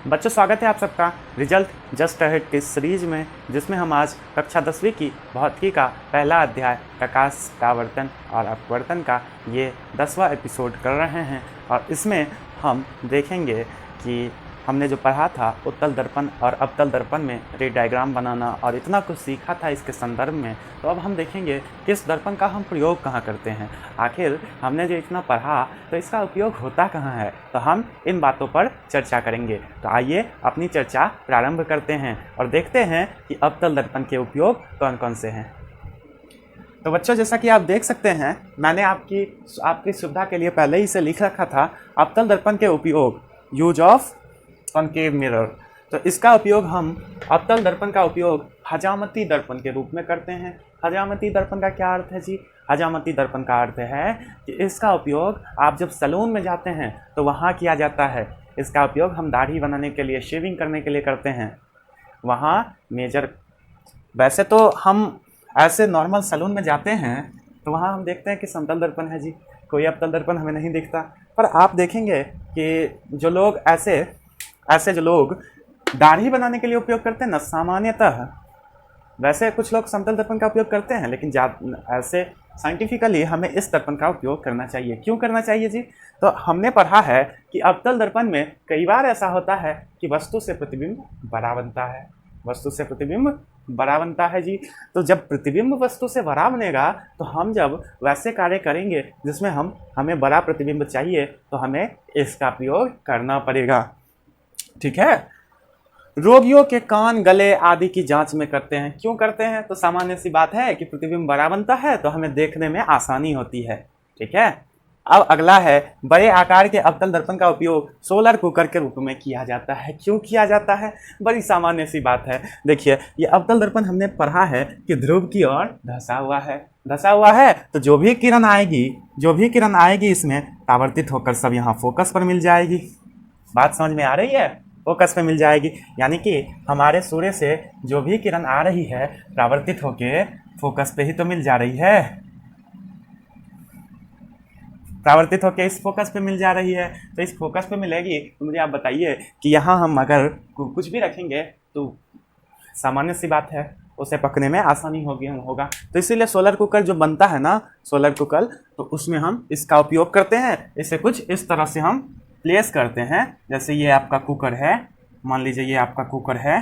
बच्चों, स्वागत है आप सबका रिजल्ट जस्ट अहेड के सीरीज में, जिसमें हम आज कक्षा 10वीं की भौतिकी का पहला अध्याय प्रकाश परावर्तन और अपवर्तन का ये 10वां एपिसोड कर रहे हैं। और इसमें हम देखेंगे कि हमने जो पढ़ा था उत्तल दर्पण और अवतल दर्पण में रे डायग्राम बनाना और इतना कुछ सीखा था इसके संदर्भ में। तो अब हम देखेंगे कि इस दर्पण का हम प्रयोग कहाँ करते हैं। आखिर हमने जो इतना पढ़ा तो इसका उपयोग होता कहाँ है, तो हम इन बातों पर चर्चा करेंगे। तो आइए अपनी चर्चा प्रारंभ करते हैं और देखते हैं कि अवतल दर्पण के उपयोग कौन कौन से हैं। तो बच्चों, जैसा कि आप देख सकते हैं, मैंने आपकी सुविधा के लिए पहले ही इसे लिख रखा था। अवतल दर्पण के उपयोग, यूज ऑफ कॉनकेव मिरर। तो इसका उपयोग हम अवतल दर्पण का उपयोग हजामती दर्पण के रूप में करते हैं। हजामती दर्पण का क्या अर्थ है जी? हजामती दर्पण का अर्थ है कि इसका उपयोग आप जब सैलून में जाते हैं तो वहाँ किया जाता है। इसका उपयोग हम दाढ़ी बनाने के लिए, शेविंग करने के लिए करते हैं। वहाँ मेजर, वैसे तो हम ऐसे नॉर्मल सैलून में जाते हैं तो वहाँ हम देखते हैं कि समतल दर्पण है जी, कोई अवतल दर्पण हमें नहीं दिखता। पर आप देखेंगे कि जो लोग ऐसे जो लोग दाढ़ी बनाने के लिए उपयोग करते हैं ना, सामान्यतः वैसे कुछ लोग समतल दर्पण का उपयोग करते हैं, लेकिन ऐसे साइंटिफिकली हमें इस दर्पण का उपयोग करना चाहिए। क्यों करना चाहिए जी? तो हमने पढ़ा है कि अवतल दर्पण में कई बार ऐसा होता है कि वस्तु से प्रतिबिंब बड़ा बनता है। वस्तु से प्रतिबिंब बड़ा बनता है जी। तो जब प्रतिबिंब वस्तु से बड़ा बनेगा तो हम जब वैसे कार्य करेंगे जिसमें हमें बड़ा प्रतिबिंब चाहिए, तो हमें इसका प्रयोग करना पड़ेगा। ठीक है। रोगियों के कान, गले आदि की जांच में करते हैं। क्यों करते हैं? तो सामान्य सी बात है कि प्रतिबिंब बड़ा बनता है तो हमें देखने में आसानी होती है। ठीक है। अब अगला है, बड़े आकार के अवतल दर्पण का उपयोग सोलर कुकर के रूप में किया जाता है। क्यों किया जाता है? बड़ी सामान्य सी बात है। देखिए, ये अवतल दर्पण हमने पढ़ा है कि ध्रुव की ओर धंसा हुआ है तो जो भी किरण आएगी इसमें परावर्तित होकर सब यहाँ फोकस पर मिल जाएगी। बात समझ में आ रही है? फोकस पे मिल जाएगी, यानी कि हमारे सूर्य से जो भी किरण आ रही है परावर्तित होके फोकस पे ही तो मिल जा रही है। परावर्तित होके इस फोकस पे मिल जा रही है। तो इस फोकस पे मिलेगी तो मुझे आप बताइए कि यहाँ हम अगर कुछ भी रखेंगे तो सामान्य सी बात है, उसे पकड़ने में आसानी होगा। तो इसीलिए सोलर कुकर जो बनता है ना, सोलर कुकर, तो उसमें हम इसका उपयोग करते हैं। इसे कुछ इस तरह से हम प्लेस करते हैं। जैसे ये आपका कुकर है, मान लीजिए ये आपका कुकर है,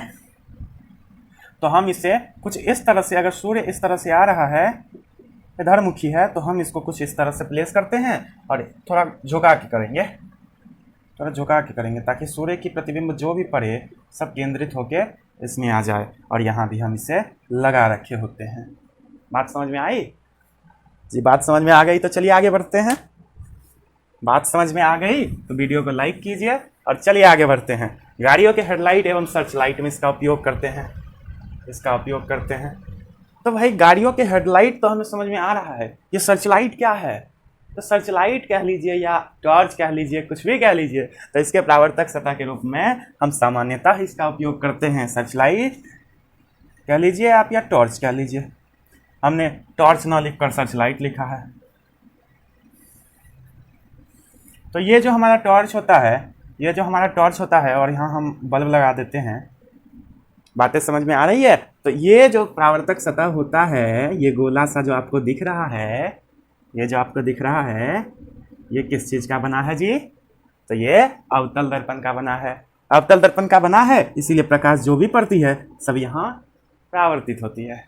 तो हम इसे कुछ इस तरह से, अगर सूर्य इस तरह से आ रहा है, इधरमुखी है, तो हम इसको कुछ इस तरह से प्लेस करते हैं और थोड़ा झुका के करेंगे ताकि सूर्य की प्रतिबिंब जो भी पड़े सब केंद्रित होके इसमें आ जाए। और यहाँ भी हम इसे लगा रखे होते हैं। बात समझ में आई जी? बात समझ में आ गई तो चलिए आगे बढ़ते हैं। बात समझ में आ गई तो वीडियो को लाइक कीजिए और चलिए आगे बढ़ते हैं। गाड़ियों के हेडलाइट एवं सर्च लाइट में इसका उपयोग करते हैं। तो भाई, गाड़ियों के हेडलाइट तो हमें समझ में आ रहा है। ये सर्च लाइट क्या है? तो सर्च लाइट कह लीजिए या टॉर्च कह लीजिए, कुछ भी कह लीजिए, तो इसके परावर्तक सतह के रूप में हम सामान्यतः इसका उपयोग करते हैं। सर्च लाइट कह लीजिए आप या टॉर्च कह लीजिए। हमने टॉर्च ना लिखकर सर्च लाइट लिखा है। तो ये जो हमारा टॉर्च होता है और यहाँ हम बल्ब लगा देते हैं। बातें समझ में आ रही है? तो ये जो परावर्तक सतह होता है, ये गोला सा जो आपको दिख रहा है, ये किस चीज़ का बना है जी? तो ये अवतल दर्पण का बना है। इसीलिए प्रकाश जो भी पड़ती है सब यहाँ परावर्तित होती है।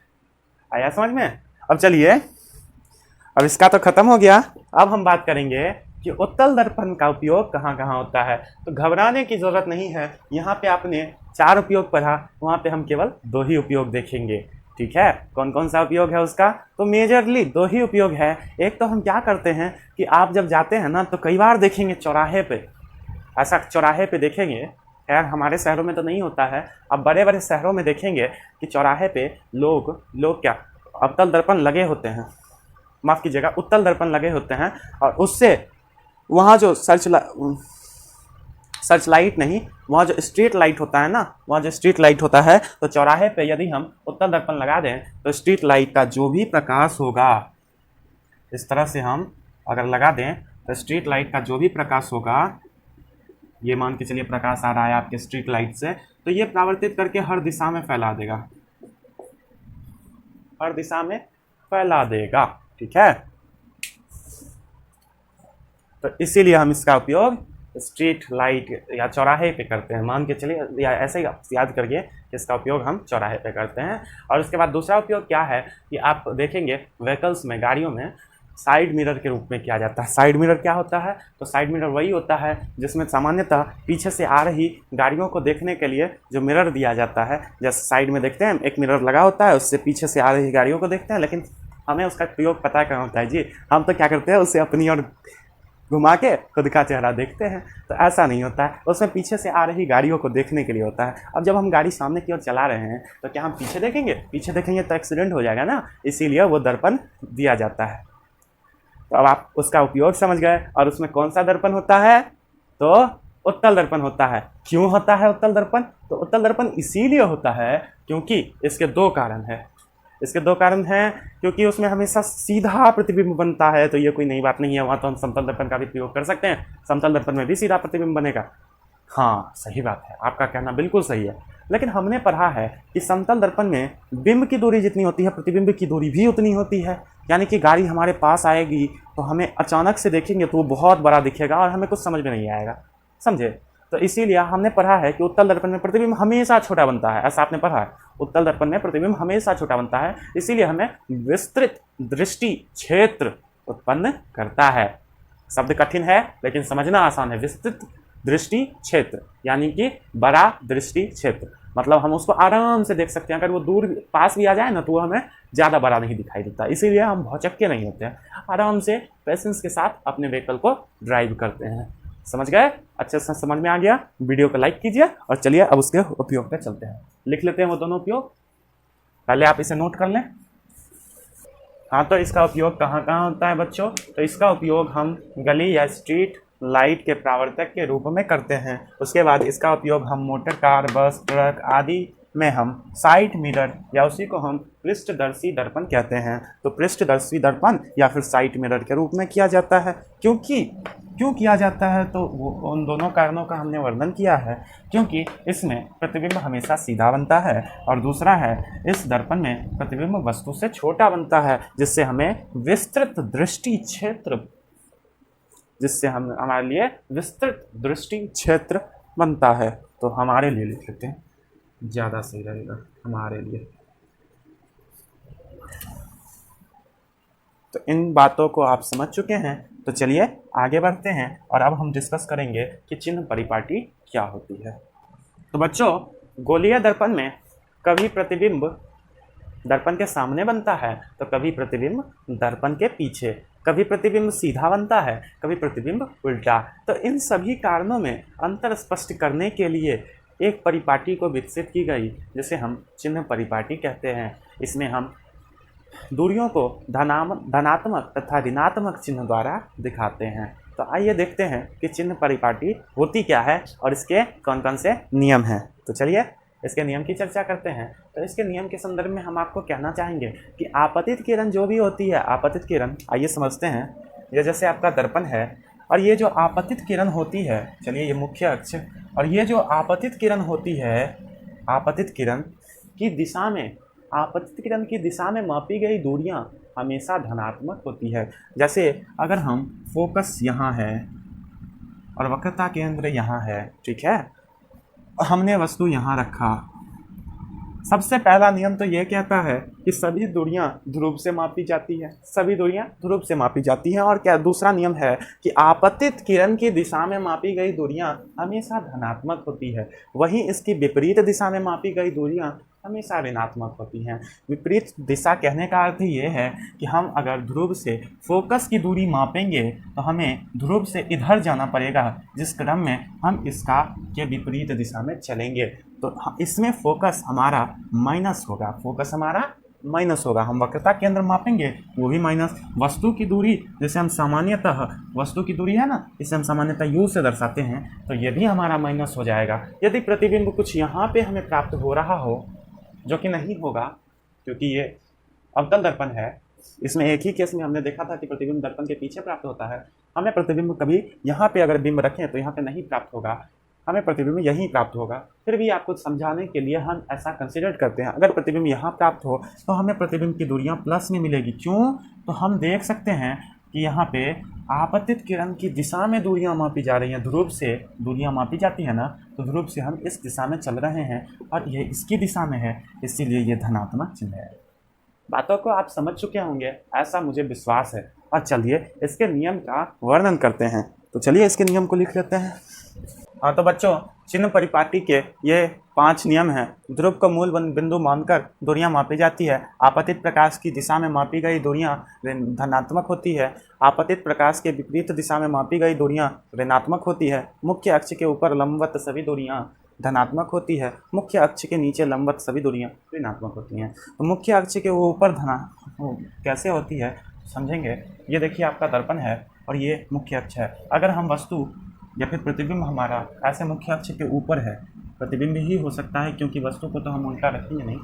आया समझ में? अब चलिए, अब इसका तो खत्म हो गया। अब हम बात करेंगे कि उत्तल दर्पण का उपयोग कहाँ कहाँ होता है। तो घबराने की जरूरत नहीं है। यहाँ पे आपने 4 उपयोग पढ़ा, वहाँ पे हम केवल 2 ही उपयोग देखेंगे। ठीक है। कौन कौन सा उपयोग है उसका? तो मेजरली 2 ही उपयोग है। एक तो हम क्या करते हैं कि आप जब जाते हैं ना, तो कई बार देखेंगे चौराहे पे देखेंगे। खैर, हमारे शहरों में तो नहीं होता है। अब बड़े बड़े शहरों में देखेंगे कि चौराहे पे लोग क्या अवतल दर्पण लगे होते हैं, माफ़ कीजिएगा, उत्तल दर्पण लगे होते हैं। और उससे वहाँ जो सर्च लाइट नहीं, वहाँ जो स्ट्रीट लाइट होता है, तो चौराहे पे यदि हम उत्तल दर्पण लगा दें तो स्ट्रीट लाइट का जो भी प्रकाश होगा, इस तरह से हम अगर लगा दें तो स्ट्रीट लाइट का जो भी प्रकाश होगा ये मान के चलिए प्रकाश आ रहा है आपके स्ट्रीट लाइट से, तो ये परावर्तित करके हर दिशा में फैला देगा, हर दिशा में फैला देगा, ठीक है। तो इसीलिए हम इसका उपयोग स्ट्रीट लाइट या चौराहे पे करते हैं, मान के चलिए, या ऐसे ही याद करिए कि इसका उपयोग हम चौराहे पे करते हैं। और उसके बाद दूसरा उपयोग क्या है कि आप देखेंगे व्हीकल्स में, गाड़ियों में साइड मिरर के रूप में किया जाता है। साइड मिरर क्या होता है? तो साइड मिरर वही होता है जिसमें सामान्यतः पीछे से आ रही गाड़ियों को देखने के लिए जो मिरर दिया जाता है, जैसे साइड में देखते हैं एक मिरर लगा होता है, उससे पीछे से आ रही गाड़ियों को देखते हैं, लेकिन हमें उसका प्रयोग पता क्या होता है जी, हम तो क्या करते हैं, उसे अपनी ओर घुमा के खुद का चेहरा देखते हैं। तो ऐसा नहीं होता है, उसमें पीछे से आ रही गाड़ियों को देखने के लिए होता है। अब जब हम गाड़ी सामने की ओर चला रहे हैं तो क्या हम पीछे देखेंगे? पीछे देखेंगे तो एक्सीडेंट हो जाएगा ना, इसीलिए वो दर्पण दिया जाता है। तो अब आप उसका उपयोग समझ गए। और उसमें कौन सा दर्पण होता है? तो उत्तल दर्पण होता है। क्यों होता है उत्तल दर्पण? तो उत्तल दर्पण इसीलिए होता है क्योंकि इसके दो कारण हैं। इसके दो कारण हैं क्योंकि उसमें हमेशा सीधा प्रतिबिंब बनता है। तो ये कोई नई बात नहीं है, वहाँ तो हम समतल दर्पण का भी प्रयोग कर सकते हैं, समतल दर्पण में भी सीधा प्रतिबिंब बनेगा। हाँ सही बात है, आपका कहना बिल्कुल सही है। लेकिन हमने पढ़ा है कि समतल दर्पण में बिंब की दूरी जितनी होती है प्रतिबिंब की दूरी भी उतनी होती है। यानी कि गाड़ी हमारे पास आएगी तो हमें अचानक से देखेंगे तो वो बहुत बड़ा दिखेगा और हमें कुछ समझ में नहीं आएगा, समझे। तो इसीलिए हमने पढ़ा है कि उत्तल दर्पण में प्रतिबिंब हमेशा छोटा बनता है, ऐसा आपने पढ़ा है। उत्तल दर्पण में प्रतिबिंब हमेशा छोटा बनता है, इसीलिए हमें विस्तृत दृष्टि क्षेत्र उत्पन्न करता है। शब्द कठिन है लेकिन समझना आसान है। विस्तृत दृष्टि क्षेत्र यानी कि बड़ा दृष्टि क्षेत्र, मतलब हम उसको आराम से देख सकते हैं। अगर वो दूर पास भी आ जाए ना तो वो हमें ज़्यादा बड़ा नहीं दिखाई देता, इसीलिए हम भौचक्के नहीं होते हैं, आराम से पेशेंस के साथ अपने व्हीकल को ड्राइव करते हैं। समझ गए? अच्छे से समझ में आ गया? वीडियो को लाइक कीजिए और चलिए अब उसके उपयोग पे चलते हैं। लिख लेते हैं वो दोनों उपयोग, पहले आप इसे नोट कर लें। हाँ, तो इसका उपयोग कहाँ कहाँ होता है बच्चों? तो इसका उपयोग हम गली या स्ट्रीट लाइट के परावर्तक के रूप में करते हैं। उसके बाद इसका उपयोग हम मोटर कार, बस, ट्रक आदि में हम साइड मिरर या उसी को हम पृष्ठदर्शी दर्पण कहते हैं। तो पृष्ठदर्शी दर्पण या फिर साइड मिरर के रूप में किया जाता है। क्यों किया जाता है? तो वो उन दोनों कारणों का हमने वर्णन किया है। क्योंकि इसमें प्रतिबिंब हमेशा सीधा बनता है और दूसरा है इस दर्पण में प्रतिबिंब वस्तु से छोटा बनता है, जिससे हमें विस्तृत दृष्टि क्षेत्र हमारे लिए विस्तृत दृष्टि क्षेत्र बनता है। तो हमारे लिए लिख लेते हैं, ज़्यादा सही रहेगा हमारे लिए। तो इन बातों को आप समझ चुके हैं, तो चलिए आगे बढ़ते हैं और अब हम डिस्कस करेंगे कि चिन्ह परिपाटी क्या होती है। तो बच्चों, गोलीय दर्पण में कभी प्रतिबिंब दर्पण के सामने बनता है तो कभी प्रतिबिंब दर्पण के पीछे, कभी प्रतिबिंब सीधा बनता है, कभी प्रतिबिंब उल्टा। तो इन सभी कारणों में अंतर स्पष्ट करने के लिए एक परिपाटी को विकसित की गई, जिसे हम चिन्ह परिपाटी कहते हैं। इसमें हम दूरियों को धनात्मक तथा ऋणात्मक चिन्ह द्वारा दिखाते हैं। तो आइए देखते हैं कि चिन्ह परिपाटी होती क्या है और इसके कौन कौन से नियम हैं। तो चलिए इसके नियम की चर्चा करते हैं। तो इसके नियम के संदर्भ में हम आपको कहना चाहेंगे कि आपतित किरण जो भी होती है, आपतित किरण, आइए समझते हैं। ये जैसे आपका दर्पण है और ये जो आपतित किरण होती है, चलिए ये मुख्य अक्ष, और ये जो आपतित किरण होती है, आपतित किरण की दिशा में मापी गई दूरियां हमेशा धनात्मक होती है। जैसे अगर हम फोकस यहाँ है और वक्रता केंद्र यहाँ है, ठीक है, हमने वस्तु यहाँ रखा। सबसे पहला नियम तो ये कहता है कि सभी दूरियां ध्रुव से मापी जाती है, सभी दूरियां ध्रुव से मापी जाती हैं। और क्या दूसरा नियम है कि आपतित किरण की दिशा में मापी गई दूरियां हमेशा धनात्मक होती है, वहीं इसकी विपरीत दिशा में मापी गई दूरियां हमेशा ऋणात्मक होती हैं। विपरीत दिशा कहने का अर्थ ये है कि हम अगर ध्रुव से फोकस की दूरी मापेंगे तो हमें ध्रुव से इधर जाना पड़ेगा, जिस क्रम में हम इसका के विपरीत दिशा में चलेंगे। तो इसमें फोकस हमारा माइनस होगा, फोकस हमारा माइनस होगा। हम वक्रता केंद्र मापेंगे वो भी माइनस। वस्तु की दूरी, जैसे हम सामान्यतः वस्तु की दूरी है ना, इसे हम सामान्यतः u से दर्शाते हैं, तो ये भी हमारा माइनस हो जाएगा। यदि प्रतिबिंब कुछ यहाँ पे हमें प्राप्त हो रहा हो, जो कि नहीं होगा क्योंकि ये अवतल दर्पण है, इसमें एक ही केस में हमने देखा था कि प्रतिबिंब दर्पण के पीछे प्राप्त होता है। हमें प्रतिबिंब कभी यहाँ पे अगर बिंब रखें तो यहाँ पे नहीं प्राप्त होगा, हमें प्रतिबिंब यहीं प्राप्त होगा। फिर भी आपको समझाने के लिए हम ऐसा कंसिडर करते हैं, अगर प्रतिबिंब यहाँ प्राप्त हो तो हमें प्रतिबिंब की दूरियाँ प्लस में मिलेगी। क्यों? तो हम देख सकते हैं कि यहाँ पे आपतित किरण की दिशा में दूरियां मापी जा रही हैं। ध्रुव से दूरियां मापी जाती हैं ना, तो ध्रुव से हम इस दिशा में चल रहे हैं और ये इसकी दिशा में है, इसीलिए ये धनात्मक चिन्ह है। बातों को आप समझ चुके होंगे ऐसा मुझे विश्वास है। और चलिए इसके नियम का वर्णन करते हैं। तो चलिए इसके नियम को लिख लेते हैं। हाँ तो बच्चों, चिन्ह परिपाटी के ये 5 नियम हैं। ध्रुव को मूल बिंदु मानकर दूरियां मापी जाती है। आपतित प्रकाश की दिशा में मापी गई दूरियां धनात्मक होती है। आपतित प्रकाश के विपरीत दिशा में मापी गई दूरियां ऋणात्मक होती है। मुख्य अक्ष के ऊपर लंबवत सभी दूरियां धनात्मक होती है। मुख्य अक्ष के नीचे लंबवत सभी दूरियां ऋणात्मक होती हैं। तो मुख्य अक्ष के ऊपर कैसे होती है समझेंगे। ये देखिए आपका दर्पण है और ये मुख्य अक्ष है। अगर हम वस्तु या फिर प्रतिबिंब हमारा ऐसे मुख्य अक्ष के ऊपर है, प्रतिबिंब ही हो सकता है क्योंकि वस्तु को तो हम उल्टा रखेंगे नहीं,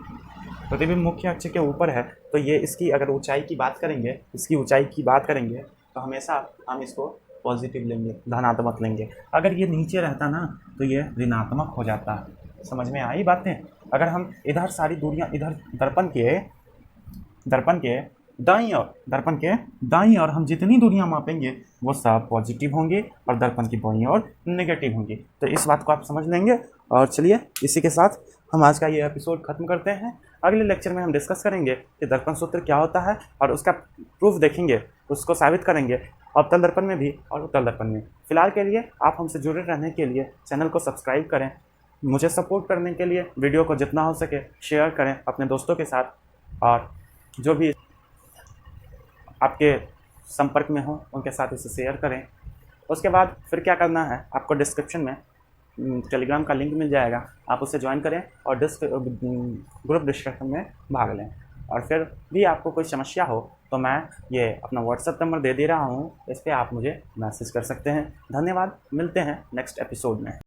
प्रतिबिंब मुख्य अक्ष के ऊपर है, तो ये इसकी अगर ऊंचाई की बात करेंगे, इसकी ऊंचाई की बात करेंगे तो हमेशा हम इसको पॉजिटिव लेंगे, धनात्मक लेंगे। अगर ये नीचे रहता ना तो ये ऋणात्मक हो जाता। समझ में आई बातें? अगर हम इधर सारी दूरियां इधर दर्पण के दाईं ओर हम जितनी दूरियां मापेंगे वो सब पॉजिटिव होंगी और दर्पण की बाईं ओर नेगेटिव होंगी। तो इस बात को आप समझ लेंगे। और चलिए इसी के साथ हम आज का ये एपिसोड खत्म करते हैं। अगले लेक्चर में हम डिस्कस करेंगे कि दर्पण सूत्र क्या होता है और उसका प्रूफ देखेंगे, उसको साबित करेंगे अवतल दर्पण में भी और उत्तल दर्पण में। फिलहाल के लिए आप हमसे जुड़े रहने के लिए चैनल को सब्सक्राइब करें। मुझे सपोर्ट करने के लिए वीडियो को जितना हो सके शेयर करें अपने दोस्तों के साथ, और जो भी आपके संपर्क में हो उनके साथ इसे शेयर करें। उसके बाद फिर क्या करना है, आपको डिस्क्रिप्शन में टेलीग्राम का लिंक मिल जाएगा, आप उसे ज्वाइन करें और ग्रुप डिस्कशन में भाग लें। और फिर भी आपको कोई समस्या हो तो मैं ये अपना व्हाट्सएप नंबर दे रहा हूँ, इस पर आप मुझे मैसेज कर सकते हैं। धन्यवाद, मिलते हैं नेक्स्ट एपिसोड में।